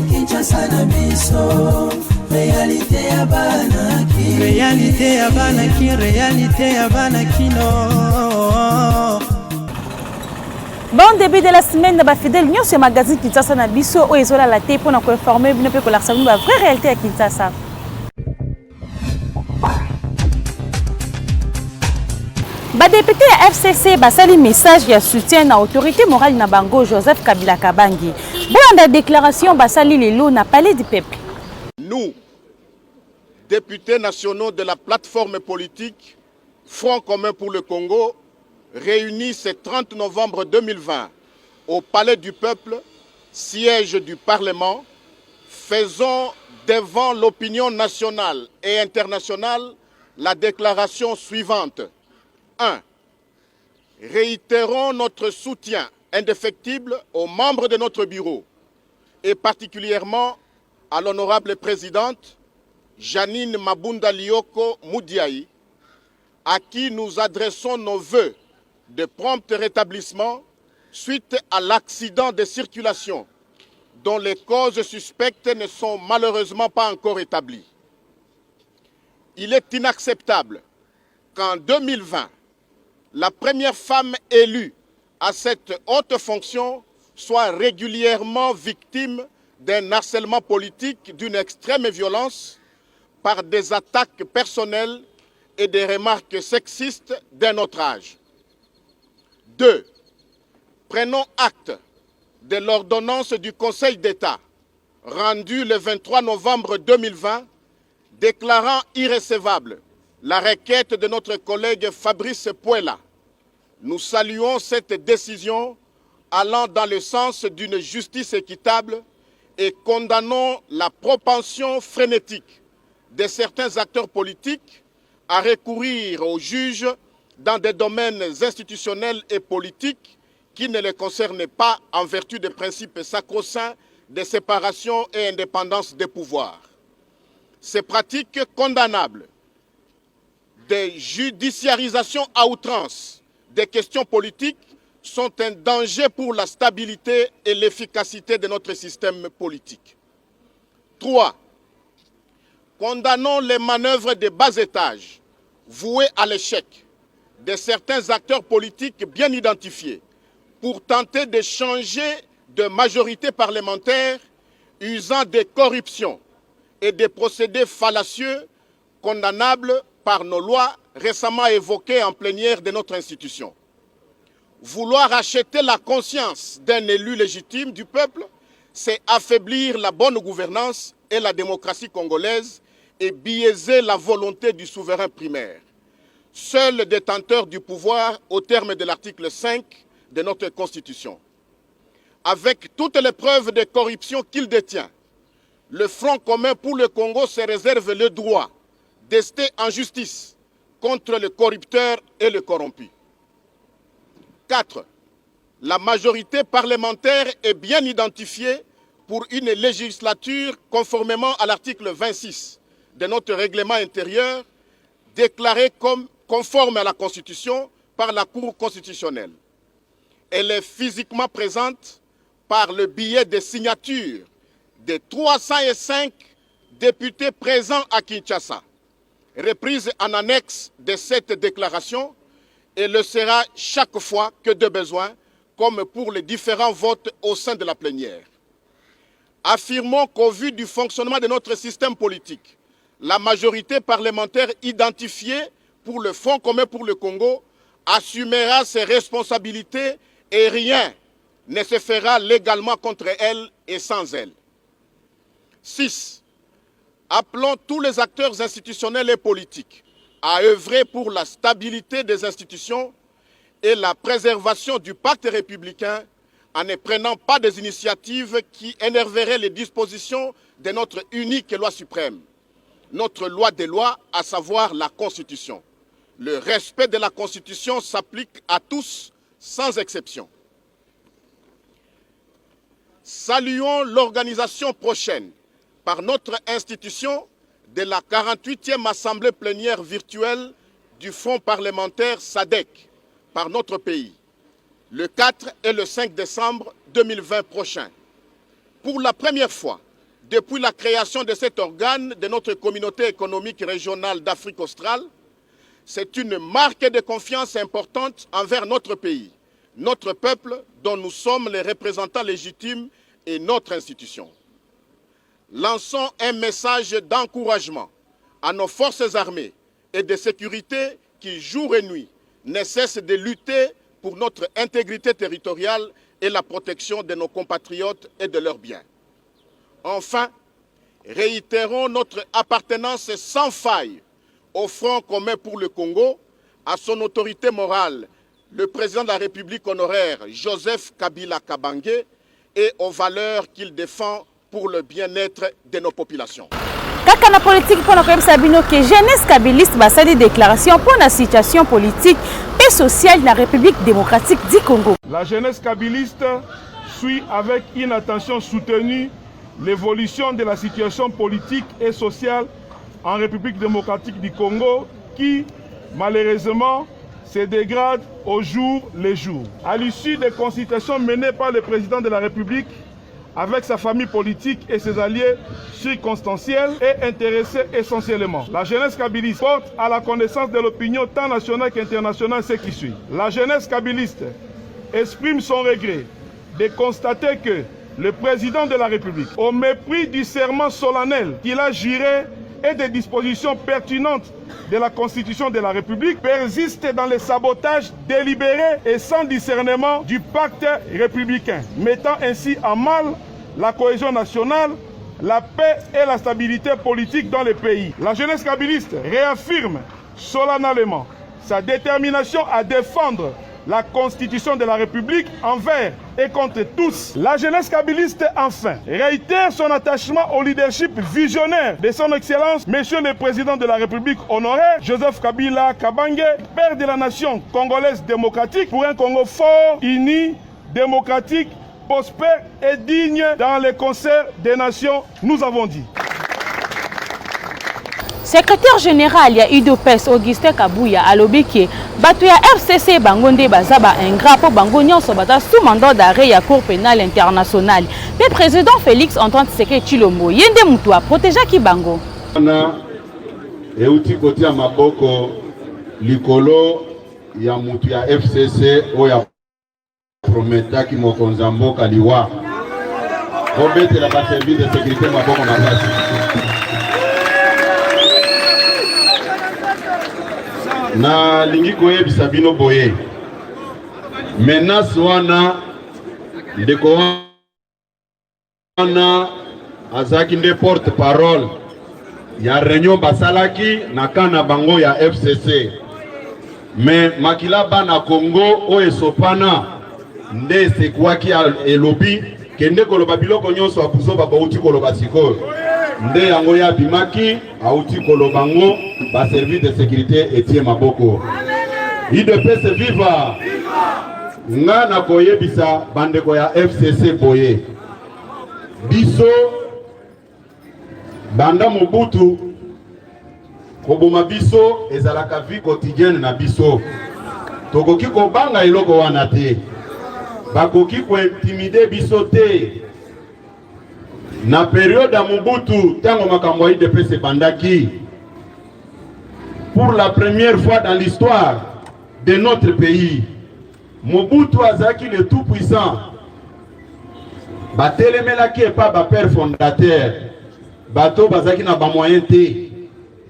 Kinshasa na biso, réalité ya banaki, réalité ya banaki, réalité ya banakino. Bon début de la semaine, ba fidèle nous ce magazine Kinshasa na biso o ezola la té pour nous informer bino pe ko la savoir la vraie réalité à Kinshasa. Ba député à FCC basali message ya soutien à autorité morale na bango Joseph Kabila Kabangi. Bon la déclaration basali lelo na palais du peuple. Nous, députés nationaux de la plateforme politique Front commun pour le Congo, réunis ce 30 novembre 2020 au palais du peuple, siège du Parlement, faisons devant l'opinion nationale et internationale la déclaration suivante. 1. Réitérons notre soutien indéfectible aux membres de notre bureau et particulièrement à l'honorable présidente Janine Mabunda Lioko Moudiaï, à qui nous adressons nos vœux de prompt rétablissement suite à l'accident de circulation dont les causes suspectes ne sont malheureusement pas encore établies. Il est inacceptable qu'en 2020, la première femme élue à cette haute fonction soit régulièrement victime d'un harcèlement politique d'une extrême violence par des attaques personnelles et des remarques sexistes d'un autre âge. 2. Prenons acte de l'ordonnance du Conseil d'État rendue le 23 novembre 2020 déclarant irrecevable la requête de notre collègue Fabrice Puela. Nous saluons cette décision allant dans le sens d'une justice équitable et condamnons la propension frénétique de certains acteurs politiques à recourir aux juges dans des domaines institutionnels et politiques qui ne les concernent pas en vertu des principes sacro-saints de séparation et indépendance des pouvoirs. Ces pratiques condamnables de judiciarisation à outrance des questions politiques sont un danger pour la stabilité et l'efficacité de notre système politique. 3. Condamnons les manœuvres de bas étage vouées à l'échec de certains acteurs politiques bien identifiés pour tenter de changer de majorité parlementaire usant des corruptions et des procédés fallacieux condamnables par nos lois récemment évoquées en plénière de notre institution. Vouloir acheter la conscience d'un élu légitime du peuple, c'est affaiblir la bonne gouvernance et la démocratie congolaise et biaiser la volonté du souverain primaire, seul détenteur du pouvoir au terme de l'article 5 de notre Constitution. Avec toutes les preuves de corruption qu'il détient, le Front commun pour le Congo se réserve le droit d'ester en justice contre le corrupteur et le corrompu. 4. La majorité parlementaire est bien identifiée pour une législature conformément à l'article 26 de notre règlement intérieur, déclaré comme conforme à la Constitution par la Cour constitutionnelle. Elle est physiquement présente par le biais des signatures des 305 députés présents à Kinshasa, reprise en annexe de cette déclaration, et le sera chaque fois que de besoin, comme pour les différents votes au sein de la plénière. Affirmons qu'au vu du fonctionnement de notre système politique, la majorité parlementaire identifiée pour le Front commun pour le Congo assumera ses responsabilités et rien ne se fera légalement contre elle et sans elle. 6. Appelons tous les acteurs institutionnels et politiques à œuvrer pour la stabilité des institutions et la préservation du pacte républicain en ne prenant pas des initiatives qui énerveraient les dispositions de notre unique loi suprême, notre loi des lois, à savoir la Constitution. Le respect de la Constitution s'applique à tous sans exception. Saluons l'organisation prochaine par notre institution de la 48e Assemblée plénière virtuelle du Front parlementaire SADC par notre pays le 4 et le 5 décembre 2020 prochain. Pour la première fois, depuis la création de cet organe de notre communauté économique régionale d'Afrique australe, c'est une marque de confiance importante envers notre pays, notre peuple dont nous sommes les représentants légitimes et notre institution. Lançons un message d'encouragement à nos forces armées et de sécurité qui, jour et nuit, ne cessent de lutter pour notre intégrité territoriale et la protection de nos compatriotes et de leurs biens. Enfin, réitérons notre appartenance sans faille au Front commun pour le Congo, à son autorité morale, le président de la République honoraire Joseph Kabila Kabange, et aux valeurs qu'il défend pour le bien-être de nos populations. Kaka na politique pour nous sabino que jeunesse kabiliste basali déclaration pour la situation politique et sociale de la République démocratique du Congo. La jeunesse kabiliste suit avec une attention soutenue l'évolution de la situation politique et sociale en République démocratique du Congo qui, malheureusement, se dégrade au jour le jour. À l'issue des consultations menées par le président de la République avec sa famille politique et ses alliés circonstanciels et intéressés essentiellement. La jeunesse kabiliste porte à la connaissance de l'opinion tant nationale qu'internationale ce qui suit. La jeunesse kabiliste exprime son regret de constater que le président de la République, au mépris du serment solennel qu'il a juré et des dispositions pertinentes de la Constitution de la République, persiste dans le sabotage délibéré et sans discernement du pacte républicain, mettant ainsi en mal la cohésion nationale, la paix et la stabilité politique dans le pays. La jeunesse kabiliste réaffirme solennellement sa détermination à défendre la Constitution de la République envers et contre tous. La jeunesse kabiliste, enfin, réitère son attachement au leadership visionnaire de son Excellence, Monsieur le Président de la République honoraire, Joseph Kabila Kabange, père de la nation congolaise démocratique, pour un Congo fort, uni, démocratique, prospère et digne dans le concert des nations, nous avons dit. Secrétaire général ya UDPS Augustin Kabouya alobi ke bato ya FCC bango nde bazaba ingrat po bango nyonso bata sous mandat d'arrêt ya Cour pénale internationale. Le président Félix Antoine Tshisekedi Tshilombo yende mutu a protéger ki bango. Na euti kotia maboko likolo ya mutu ya FCC oya prometa ki mokonza mboka liwa. Obete la service de sécurité maboko makasi. Na lingi koyebisa bino boye menace wana ndeko wana azaki nde porte parole ya réunion basalaki na kana bango ya FCC mais makila bana Congo o esopana nde sekwaki elobi kende koloba biloko nyonso apuzo bakouti koloba sikoyo nde yango ya bimaki auti kolobango ba service de sécurité etie maboko. IDPS viva! Nga na koyebisa bandeko ya FCC boye. Biso banda Mobutu koboma biso ezalaka vie quotidienne na biso. Tokoki kobanga eloko wana te. Bakoki ko intimider biso te. Na période à Mobutu, tango makambo IDPS bandaki, pour la première fois dans l'histoire de notre pays, Mobutu azaki le tout-puissant. Batelemelaki et pas ba père fondateur. Bato bazaki na ba moyen te.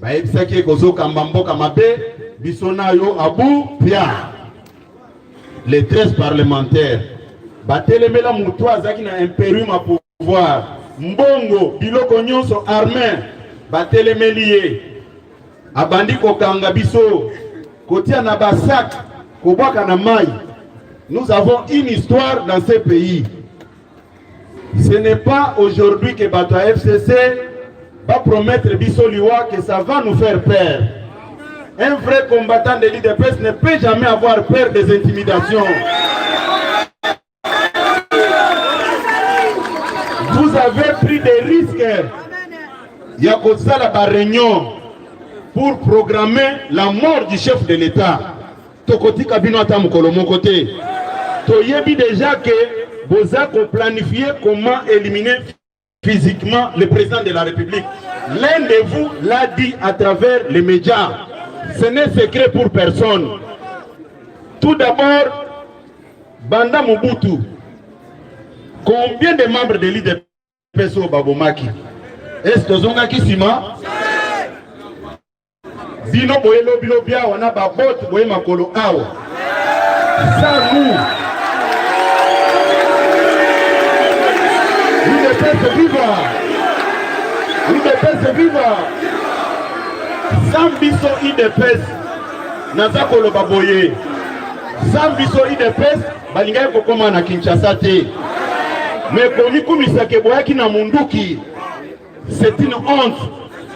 Ba ebisaki kozo kambambo kamabe, bisona yo abu pia. Les 13 parlementaires. Batelemela mutu azaki na impérium à pouvoir. Mbongo biloko nyonso armé batelemeli abandi kokanga biso kotia na basak kobwaka na mai. Nous avons une histoire dans ce pays. Ce n'est pas aujourd'hui que Bata FCC va promettre biso liwa que ça va nous faire peur. Un vrai combattant de l'IDPS ne peut jamais avoir peur des intimidations. Vous avez pris des risques. Il y a comme ça la réunion pour programmer la mort du chef de l'État. Tokoti kabino ata mukolo moko te. Toyebi déjà que Boza ko planifié comment éliminer physiquement le président de la République. L'un de vous l'a dit à travers les médias. Ce n'est secret pour personne. Tout d'abord, Banda Mobutu. Combien de membres de l'IDPS au Babomaki? Est-ce que Zonga Kisima? Bino boyelo bino bia wana babot boye makolo awa. Ça nous. IDPS viva. IDPS viva. Sambiso IDPS nazakolo baboye. Sambiso IDPS balinga kokoma na Kinshasa te. Mais komi kumisake boyaki na munduki. C'est une honte.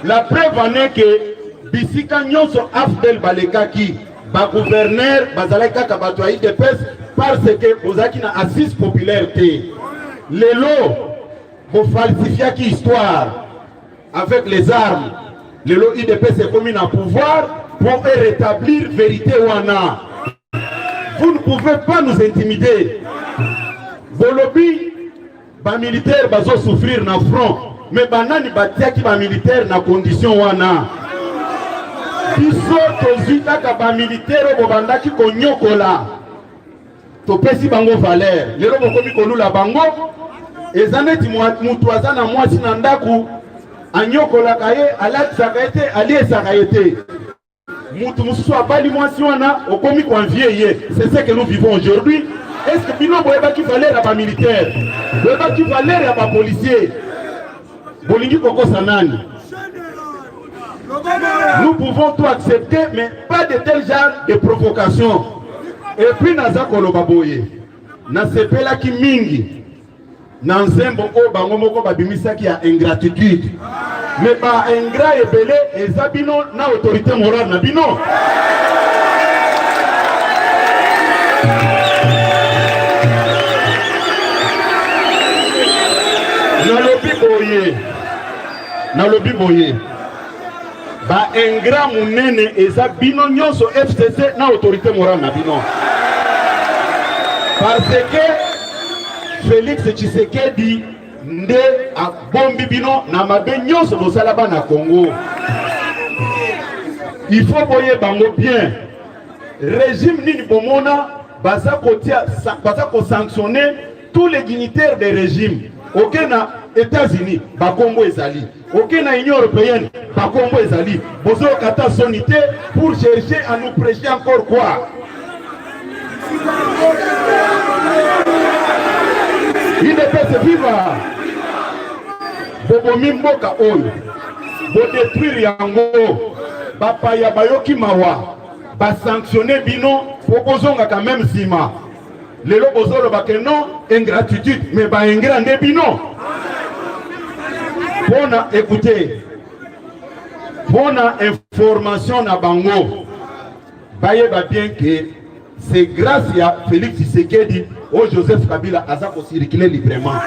La preuve en est que Bisika nyonso afdel balekaki ba gouverneur bazalaka kabato IDPS parce que ozaki na assise populaire te. Lelo bo falsifier qui histoire avec les armes. Lelo IDPS est commis en pouvoir pour rétablir vérité wana. Vous ne pouvez pas nous intimider. Bolobi ba militaire bazo souffrir na front mais banani batiaki ba militaire na condition wana. Biso tozita kaba militaire bobandaki konyokola topesi bango valeur lelo bokomi kolula bango ezaneti mutu azana mwasi na ndaku anyokola kaye alatisaka ete aliesaka ete mutu mususu abali mwasi wana okomi konvie ye. C'est ce que nous vivons aujourd'hui. Est-ce que bino boyebaki valeur ya ba militaire boyebaki valeur ya ba policier bolingi kokosa nani? Nous pouvons tout accepter, mais pas de tel genre de provocation. Et puis, naza kolobaboye, na sepela ki mingi, na nzembo o bango moko babimisa ki ya ingratitude. Mais ba ingrat ebele eza bino na autorité morale na bino. Na lobi boye. Ba ingrat munene eza bino nyonso FCC na autorité morale na bino. Parce que Félix Tshisekedi nde a bombi bino na mabe nyonso bosala ba na Congo. Il faut boyer bango bien. Régime nini bomona baza ko sanctionner tous les dignitaires des régimes. Aucun na États-Unis ba Congo ezali. Aucun na Union européenne ba Congo ezali. Bozo kata sonité pour chercher à nous prêcher encore quoi? IDPS viva. Bobo mimboka oyo. Bo détruire yango. Ba paya bayoki mawa. Ba sanctionner bino pokozonga quand même sima. Lelo bozolo bakeno ingratitude mais ba ingrat nde bino. Bona écoutez. Bona information na bango. Baye ba bien que c'est grâce à Félix Tshisekedi au Joseph Kabila azako circuler librement.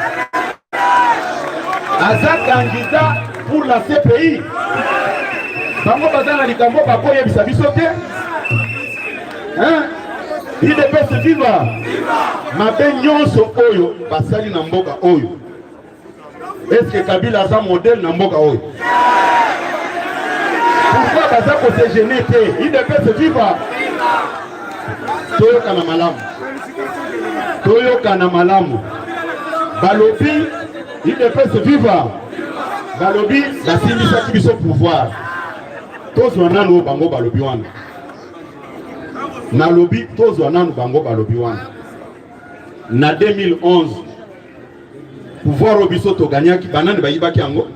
Azak candidat pour la CPI. Bango bazana likambo bakoye bisabiso te. Hein? IDPS viva. Mabe nyonso oyo basali na mboka oyo. Est-ce que Kabila a un modèle na mboka oyo? Pourquoi bazako se gêner te? IDPS viva. Toyoka na malamu. Toyoka na malamu. Balobi IDPS viva. Balobi basimbisa kibiso pouvoir. Tozwa nanu bango balobi wana. Na lobi tozwa nanu bango balobi wana. Na 2011 pouvoir obiso to gagnaki banani bayibaki yango.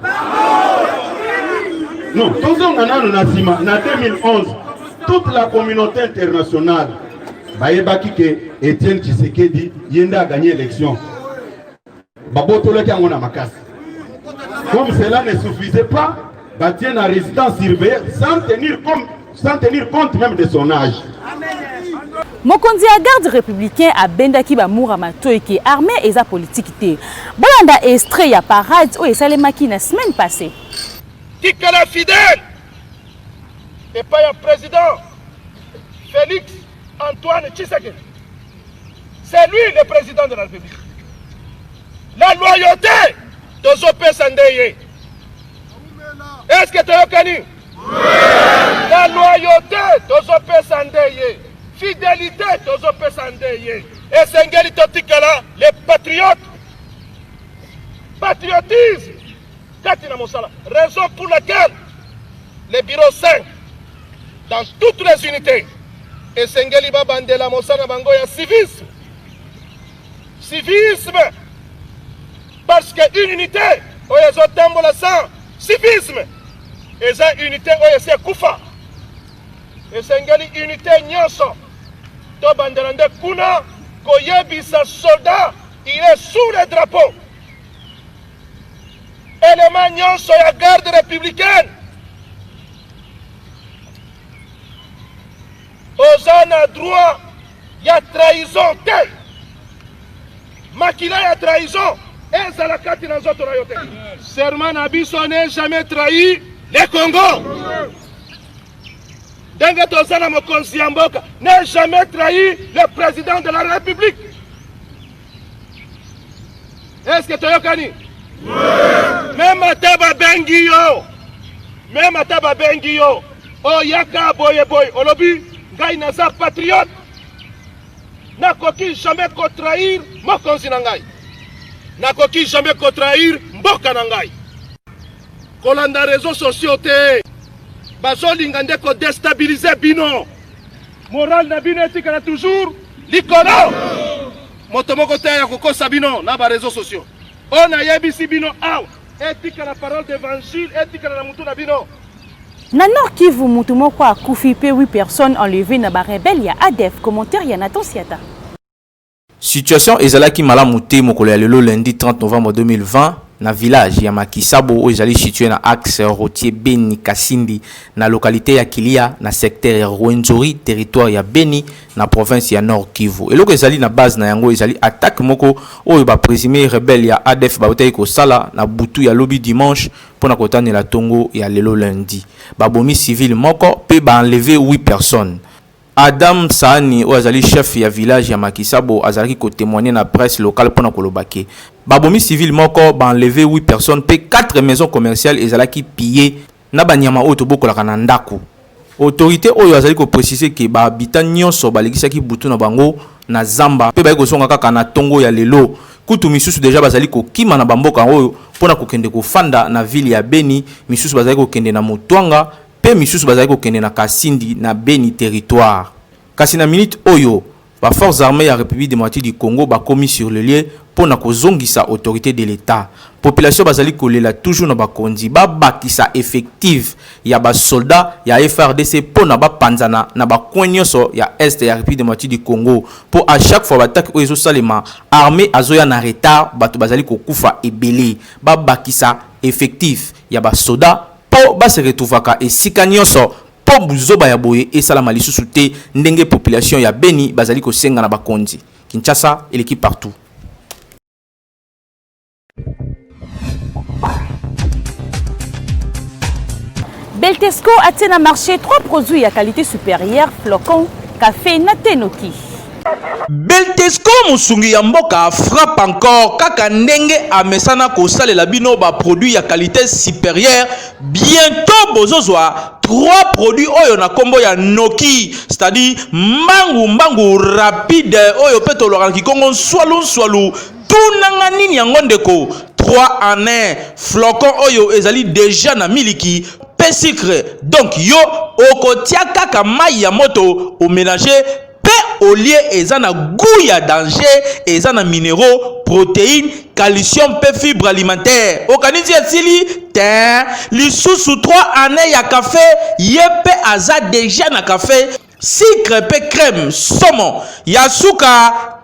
Non, tozonga nanu na sima na 2011 toute la communauté internationale bayebaki que Etienne Tshisekedi yenda a gagné l'élection. Babotolaki yango na makasi. Comme cela ne suffisait pas, batien na résidence surveillée sans tenir compte même de son âge. Mokonzi ya garde républicain a bendaki ba Mourama Toyke armée et sa politique té. Bolanda extrait ya parade o esalemaki na semaine passée. Tikala fidèle. et pas un président Félix Antoine Tshisekedi. C'est lui le président de la République. La loyauté de Zopé Sandeye. Est-ce que tu as reconnu? La loyauté de Zopé Sandeye. Fidélité de Zopé Sandeye. Et Sengeli Totikala, les patriotes. Patriotisme. Katina Moussala. Raison pour laquelle les bureaux 5, dans toutes les unités, et Sengeli Babandela Moussana Bangoya, civisme. Civisme. Parce qu'une unité, oyezo tambola sans civisme. Et cette unité, oyese kufa. Et Sengeli unité nyonso. To bandelande kuna, koyebisa soldat, il est sous le drapeau. Élément nyonso ya garde républicaine. Ozana droit, ya trahison tel. Makila ya trahison. Et ça la carte dans notre royauté. Serment Nabiso n'est jamais trahi les Congo. Dengue Tozana Mokonzi Mboka n'a jamais trahi le président de la République. Est-ce que tu as connu? Même Ataba Bengio. Même Ataba Bengio. Oh Yaka Boye Boy. Olobi, Gaï Naza patriote. N'a coquille jamais trahir Mokonzi Nangai. Nakoki jamais contraire mboka nangai. Kolanda réseaux sociaux te. Bazo lingande ko déstabiliser bino. Moral na bino etikala toujours likolo. Motomoko te ya kokosa bino na ba réseaux sociaux. On a yebisi bino aw. Etikala parole d'évangile, etikala na mutu na bino. Na Nord Kivu mutu moko akufi pe 8 personnes enlevées na ba rebelle ya ADF. Commentaire ya Nathan Siata. Situation ezalaki malamu te mokolo ya lelo lundi 30 novembre 2020 na village ya Makisabo ezali situé na axe routier Beni Kasindi na localité ya Kilia na secteur ya Rwenzori territoire ya Beni na province ya Nord Kivu. Eloko ezali na base na yango ezali attaque moko oyo ba présumé rebelle ya ADF ba otaki ko sala na butu ya lobi dimanche pona kotane la tongo ya lelo lundi. Ba bomi civil moko pe ba enlever 8 personnes. Adam Sani Oazali chef ya village ya Makisabo azalaki ko témoigner na presse locale pona kolobake. Babomi civil moko ba enlevé 8 personnes pe 4 maisons commerciales ezalaki pillées na banyama oyo tobokolaka na ndaku. Autorité oyo azali ko préciser que ba habitant nyonso balekisaki butu na bango na zamba pe ba kozonga kaka na tongo ya lelo. Kutu misusu deja bazali ko kima na bamboka oyo pona kokende ko fanda na ville ya Beni, misusu bazali ko kende na Mutwanga. Pe misusu bazali ko kende na Kasindi na Beni territoire. Kasi na minute oyo, ba forces armées ya République démocratique du Congo ba commis sur le lieu pona ko zongisa autorité de l'État. Population bazali kolela toujours na ba kondi ba bakisa effective ya ba soldats ya FRDC pona ba panzana na ba kwenyoso ya est ya République démocratique du Congo pour à chaque fois attaque oyo salema armée azoya na retard bato bazali ko kufa ebele ba bakisa effective ya ba soldats po ba se retrouvaka esika nyonso po buzoba ya boye esala lisusu te ndenge population ya Beni bazali ko senga na bakonzi. Kinshasa et l'équipe partout. Beltesco a tenu à marché 3 produits à qualité supérieure, flocons, café, natenoki. Beltesco musungi ya mboka frappe encore kaka ndenge amesana ko salela bino ba produit ya qualité supérieure. Bientôt bozozwa 3 produits oyo na kombo ya Noki, c'est-à-dire mbangu rapide oyo peto loranki kongo swalou tunanga nini yango ndeko 3 en 1 flocon oyo ezali déjà na miliki pe sucre. Donc yo okotia kaka mai ya moto au mélanger au lieu ezana goût ya danger ezana minéraux, protéines, calcium pe fibres alimentaires. Okanisi etili ten lisusu 3 années ya café yepe aza déjà na café sucre pe crème saumon ya suka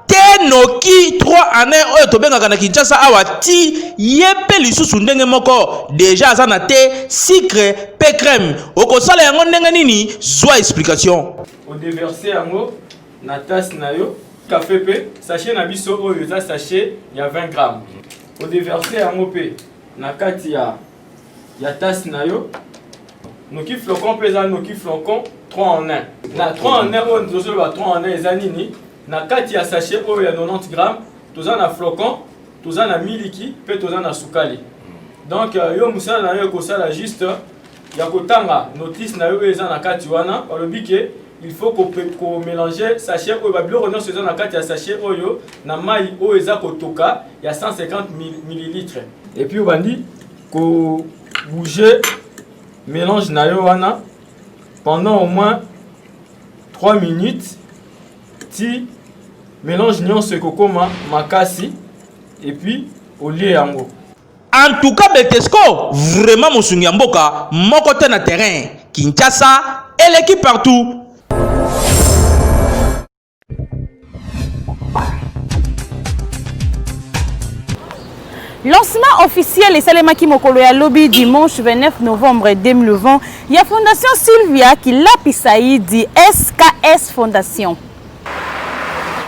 Noki 3 années oyo tobengaka na Kinshasa awa ti yepe lisusu ndenge moko déjà aza na te sucre pe crème. Okosala yango ndenge nini zwa explication. On déverser yango na tasse na yo café pe sachet na biso oyo za sachet ya 20 grammes. On déverser yango pe na kati ya tasse na yo Noki flocon pesa noki flocon 3 en 1. Na 3 en 1 on dozo ba 3 en 1 ezanini. Na kati ya sachet o ya 90 grammes, toza na flocon, toza na miliki, pe toza na sukali. Donc yo musala na yo ko sala juste ya kotanga notice na yo eza na kati wana balobike il faut qu'on mélanger sachet oyo babilo nyonso eza na kati ya sachet oyo na mai oyo eza kotoka ya 150 ml. Et puis obandi ko bouger mélange na yo wana pendant au moins 3 minutes ti mélange nyonso ekokoma makasi et puis olie yango. En tout cas, Beltesco, vraiment Mosungi Mboka, mon côté na terrain, Kinshasa et l'équipe partout. Lancement officiel et Salemaki Mokolo ya lobby dimanche 29 novembre 2020. Il y a Fondation Sylvia qui l'a pissaï dit SKS Fondation.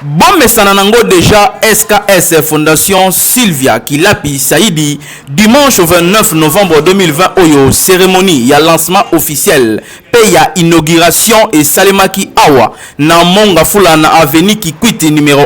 Bon messana nango déjà SKS Fondation Sylvia Kilapi Saïdi dimanche 29 novembre 2020 oyo cérémonie ya lancement officiel pe ya inauguration et Salemaki Awa na Monga Fula na avenue Kikwiti numéro 1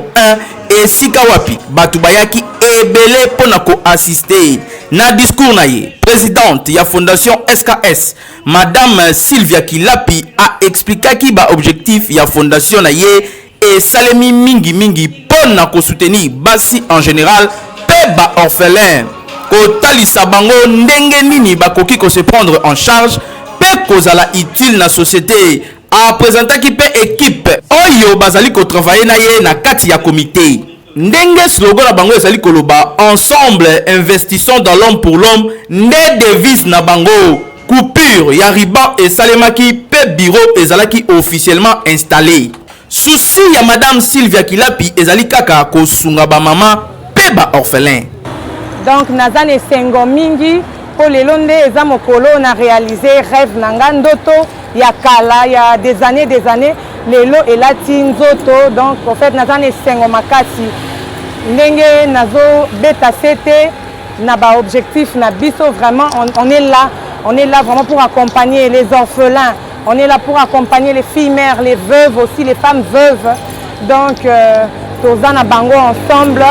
et Sikawapi Batubayaki ebele pona ko assister na discours na ye présidente ya Fondation SKS Madame Sylvia Kilapi a expliqué ki ba objectif ya Fondation na ye et salemi mingi pona ko soutenir basi en général peba orphelin ko talisa bango ndenge nini bakoki ko se prendre en charge pe kozala utile na société a présenter ki pe équipe oyo bazali ko travailler na ye na kati ya comité ndenge slogan na bango ezali koloba ensemble investissons dans l'homme pour l'homme ne devise na bango coupure ya riban et salemaki pe bureau ezalaki officiellement installé. Souci ya Madame Sylvia Kilapi ezali kaka ko sunga ba mama pe ba orphelin. Donc nazane sengo mingi po lelo nde eza mokolo na réaliser rêve nanga ndoto ya kala ya des années lelo elati nzoto donc en fait nazane sengo makasi ndenge nazo beta sete na ba objectif na biso vraiment on est là vraiment pour accompagner les orphelins. On est là pour accompagner les filles mères, les veuves aussi, les femmes veuves. Donc, Tozana Bango ensemble.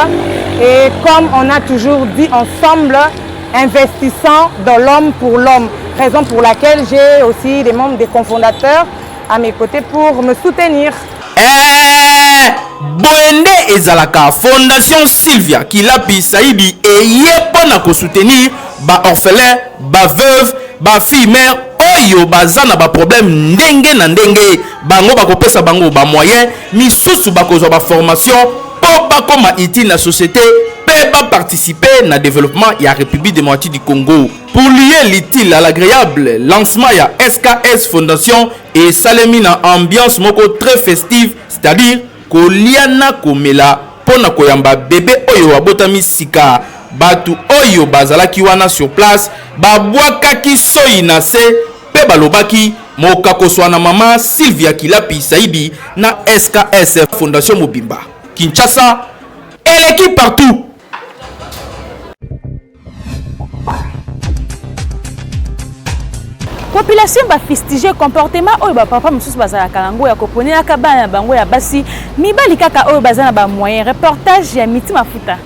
Et comme on a toujours dit, ensemble, investissant dans l'homme pour l'homme. Raison pour laquelle j'ai aussi des membres des cofondateurs à mes côtés pour me soutenir. Boende ezalaka Fondation Sylvia Kilapi Saïdi et yepona ko soutenir ba orphelin, ba veuve, ba fille mère oyo bazana ba problème ndenge na ndenge bango bakopesa bango ba moyen misusu bakozwa ba formation po bakoma utile na société pe ba participer na développement ya République démocratique du Congo. Pour lier l'utile à l'agréable, lancement ya SKS Fondation et salemi na ambiance moko très festive, c'est-à-dire koliana komela pona koyamba bébé oyo abotami sika batu oyo bazalaki wana sur place babwakaki soyi na se pe balobaki mokakoswana mama Sylvia Kilapi Saïdi na SKS Fondation Mobimba Kinshasa et l'équipe partout. Population ba fustiger comportement oyo ba papa mususu bazala kalango ya koponela ka bana bango ya basi mibali kaka oyo bazana ba moyen reportage ya Miti Mafuta.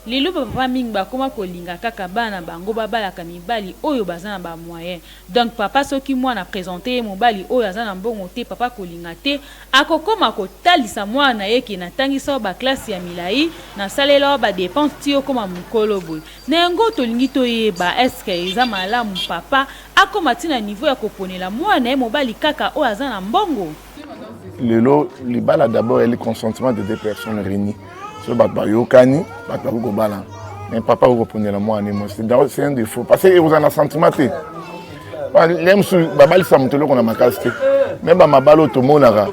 Lelo papa mingi bakoma kolinga kaka bana bango babalaka mibali oyo bazana ba moyen. Donc papa soki mwana présenter mobali oyo azana mbongo te papa kolinga te akokoma kotalisa mwana yeke na tangisa ba classe ya milai na salela ba dépense ti okoma mukolo boy. Nengo tolingi toyeba eske eza malamu papa akoma tina niveau ya koponela mwana mobali kaka oyo azana mbongo. Lelo libala d'abord le consentement de deux personnes réunies. So batba yokani batba ko bala mais papa ko ponela moi ani c'est un défaut parce que vous en a sentiment té même sou babali sa mutelo ko na makasi té même ba mabalo to monara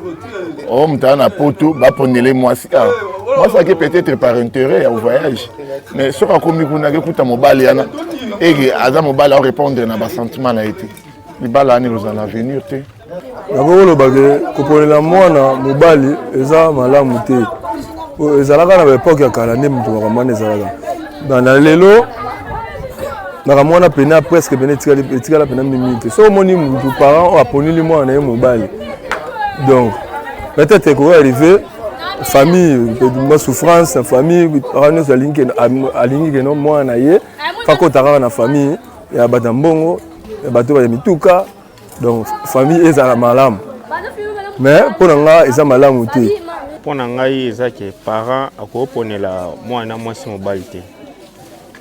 o mutana poto ba ponele moi moi ça que peut-être par intérêt au voyage mais ce ka komi kuna ke kuta mobali yana et aza mobali a répondre na ba sentiment na été libala ani vous en avenir té d'abord le bagé ko ponela moi na mobali eza malamu té ezalaka na époque ya kala nde mutu wakamana ezalaka dans lelo na mwana pena presque pena etikala pena minute so moni mutu parent o aponili mwana ye mobali donc peut-être qu'on va arriver famille de souffrance na famille parents alingi que non mwana ye fako tara na famille ya batambongo ya bato ba mituka donc famille ezala malamu mais pour nga eza malamu te pona ngai ezake parent akoponela mwana mwasi mobali te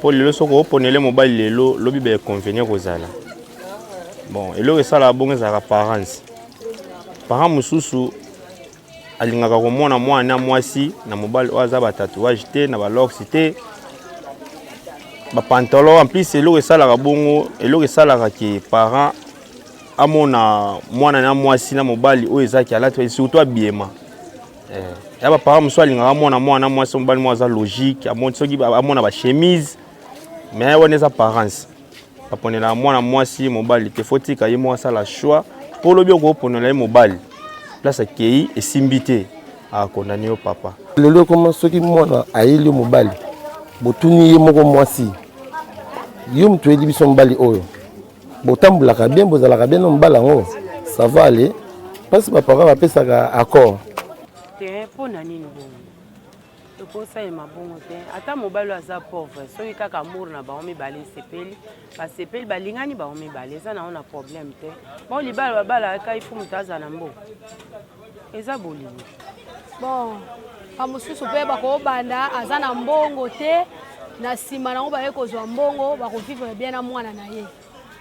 po lelo soko oponele mobali lelo lobi be convenir kozala bon elo esala bongo ezaka parents parent mususu alingaka komona mwana mwasi na mobali oza ba tatouage te na ba locks te ba pantalon en plus elo esala bongo elo esala ki parent amona mwana na mwasi na mobali oyo ezaki alati surtout abiema ya ba parents musu alingaka mwana mwasi mobali mwaza logique amona soki amona ba chemise mais on eza parents aponela mwana mwasi mobali te fotika ye mwasa la choix pour lobi ko ponela mobali place kei esimbité a condamner au papa lelo comment soki mwana ayeli mobali botuni ye moko mwasi yo mtu edi biso mobali oyo botambulaka bien bozalaka bien mbala ngo ça va aller parce que papa va pesaka accord te pona nini bongo to posa e mabongo te ata mobali aza pauvre soki kaka amour na bango mibale sepeli basepeli balingani bango mibale eza na problème te bon libala babala ka ifu mutu aza na mbo eza bolingo bon bamosusu mpe bakobanda aza na mbongo te na nsima nango baye kozwa mbongo bakovivre bien na mwana na ye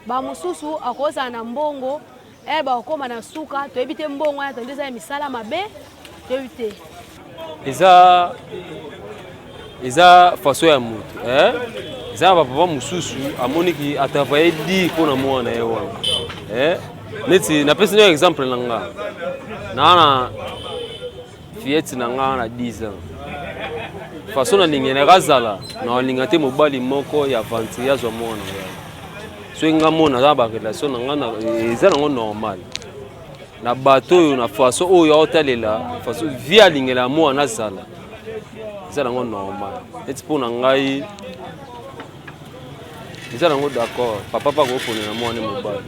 bamosusu akozala na mbongo bakokoma na suka toyebi te mbongo wana tondi eza ya misala mabe toyebi te eza façon ya mutu eza na bapapa mosusu amoniki atravaye di mpona mwana ye wana neti napesi nio exemple na nga na fiete na nga na 10 ans façon nalingi nakazala na olinga te mobali moko ya aventurier azwa mwana so nga mona za ba relation na nga eza nango normal na bato oyo na façon oyo otalela façon via lingela mwana azala eza nango normal neti mpona ngai eza nango d'accord papa pakoponela mwana mobali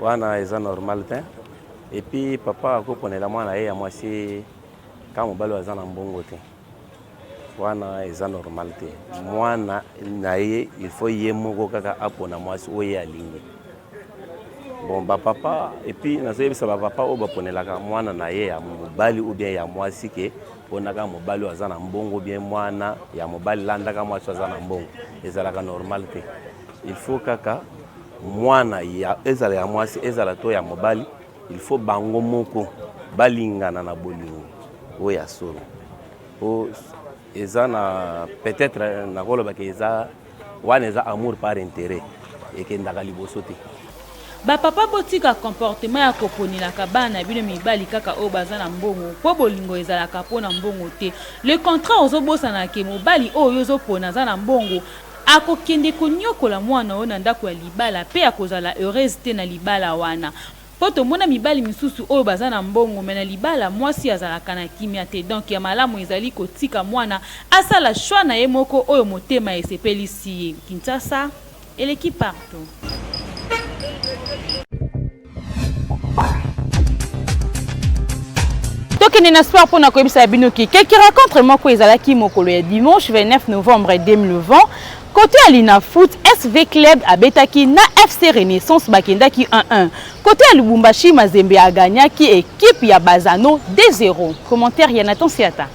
wana eza normal te et puis papa akoponela mwana ye ya mwasi ka mobali aza na mbongo te wana eza normal te mwana na ye il faut ye moko kaka apona mwasi oyo alingi bon bapapa et puis nazoyebisa bapapa oyo baponelaka mwana na ye ya mobali ou bien ya mwasi ke ponaka mobali aza na mbongo bien mwana ya mobali landaka mwasi aza na mbongo ezalaka normal te il faut kaka mwana ya ezala ya mwasi ezala to ya mobali il faut bango moko balingana na bolingo oyo ya solo o eza na peut-être na koloba ke eza wana eza amour par intérêt ekendaka liboso te bapapa botika comportement ya koponelaka bana bino mibali kaka oyo baza na mbongo mpo bolingo ezalaka mpo na mbongo te le contrat ozobosana ke mobali oyo ozopona aza na mbongo akokende konyokola mwana oyo na ndako ya libala mpe akozala heureuse te na libala wana po tomona mibali misusu oyo baza na mbongo me na libala mwasi azalaka na kimia te donc ya malamu ezali kotika mwana asala shwa na ye moko oyo motema esepelisi ye Kinshasa eleki partout. Tokene na sport pour na koyebisa binoki keki rencontre moko ezalaki mokolo ya dimanche 29 novembre 2020 côté Alina Foot SV Club abetaki na FC Renaissance bakendaki 1-1 côté ya Lubumbashi Mazembe aganyaki équipe ya Bazano 2-0 commentaire ya Nathan Siata.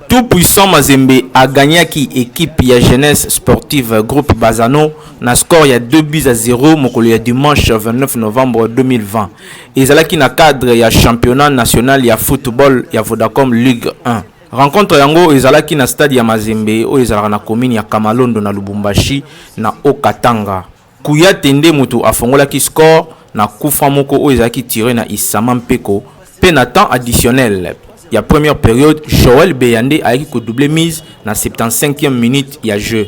Tout puissant Mazembe a gagné qui équipe ya jeunesse sportive groupe Bazano na score ya 2-0 mokolo ya dimanche 29 novembre 2020. Ezalaki na cadre ya championnat national ya football ya Vodacom Ligue 1. Rencontre yango ezalaki na stade ya Mazembe o ezalaka na commune ya Kamalondo na Lubumbashi na Okatanga. Kuya tende mutu afongolaki score na kufa moko o ezalaki tiré na Isama Mpeko pe na temps additionnel. Ya première période, Joël Beyande a écrit double mise na 75e minute ya jeu.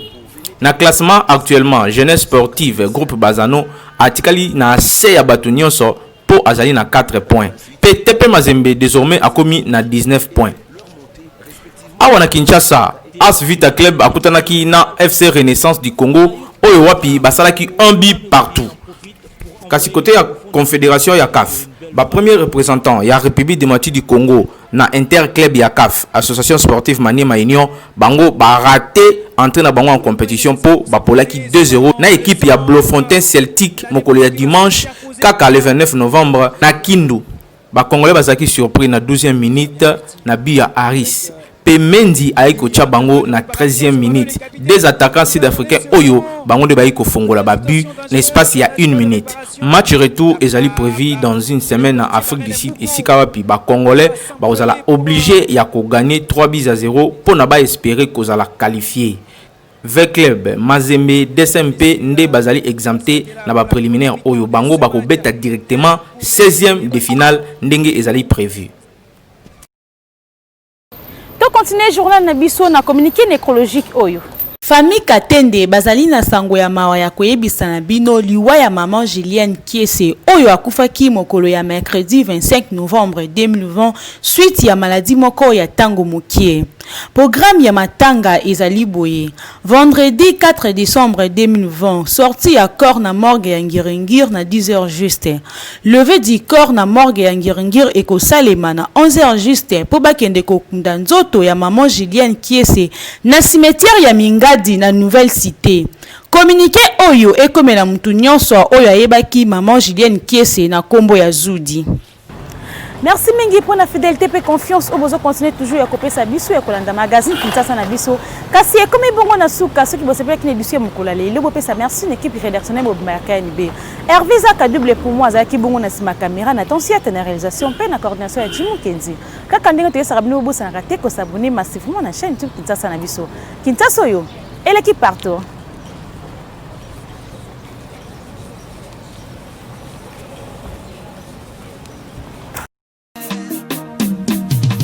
Na classement actuellement, jeunesse sportive groupe Bazano atikali na C ya batu nyonso po azali na 4 points. PTP Mazembe désormais a commis na 19 points. Awa na Kinshasa, As Vita Club akutanaki na FC Renaissance du Congo oyo wapi basalaki un but partout. Kasi côté ya confédération ya CAF, ba premier représentant ya République démocratique du Congo na Interclub ya CAF, Association sportive Maniema Union, bango ba raté entrer na bango en compétition pour ba polaki 2-0 na équipe ya Bloemfontein Celtic mokolo ya dimanche kaka le 29 novembre na Kindu. Ba Congolais bazaki surpris na 12e minute na Bia Harris. Mendi aiko Tchabango na 13e minute. Des attaquants sud-africains Oyo bango de baiko fongola ba but l'espace il y a 1 minute. Match retour est allé prévu dans une semaine en Afrique du Sud et Sikawapi ba Congolais ba ozala obligé ya ko gagner 3-0 pour na ba espérer ko la qualifier. V Club Mazembe DSMP nde bazali exempté na ba préliminaire Oyo bango ba ko beta directement 16e de finale ndenge ezali prévu. Continuer journal na biso na communiqué nécrologique oyo. Famille Katende bazali na sango ya mawa ya koyebisa na bino liwa ya maman Julienne Kiese oyo akufaki mokolo ya mercredi 25 novembre 2020 suite ya maladie moko ya tango mokie. Programme ya matanga ezali boye. Vendredi 4 décembre 2020, sortie à corps na morgue ya Ngiringir na 10h juste. Levé du corps na morgue ya Ngiringir et ko salema na 11h juste po bakende ko kunda nzoto ya maman Julienne Kiese na cimetière ya Mingadi na Nouvelle Cité. Communiqué oyo ekomela mutu nyonso oyo ayebaki maman Julienne Kiese na kombo ya Zudi. Merci mingi pour la fidélité et confiance. Au besoin continuer toujours à copier sa biso et kolanda magazine Kinshasa na biso. Kasi comme bongo na suka ceux qui bossent bien qui ne biso mukula le lobo pesa merci une équipe rédactionnelle au BMKNB. Hervé Zaka double pour moi za ki bongo na sima caméra na tension à réalisation pe na coordination ya Jimou Kenzi. Kaka ndinga to yesa bino bossa na raté ko s'abonner massivement na chaîne YouTube Kinshasa na biso. Kinshasa yo et l'équipe partout.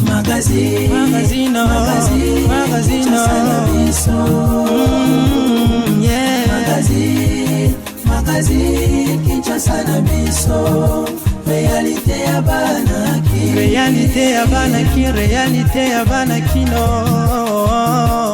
Magazino, magazine, Kinshasa na biso. Réalité ya banaki, réalité ya banaki, réalité ya banaki no.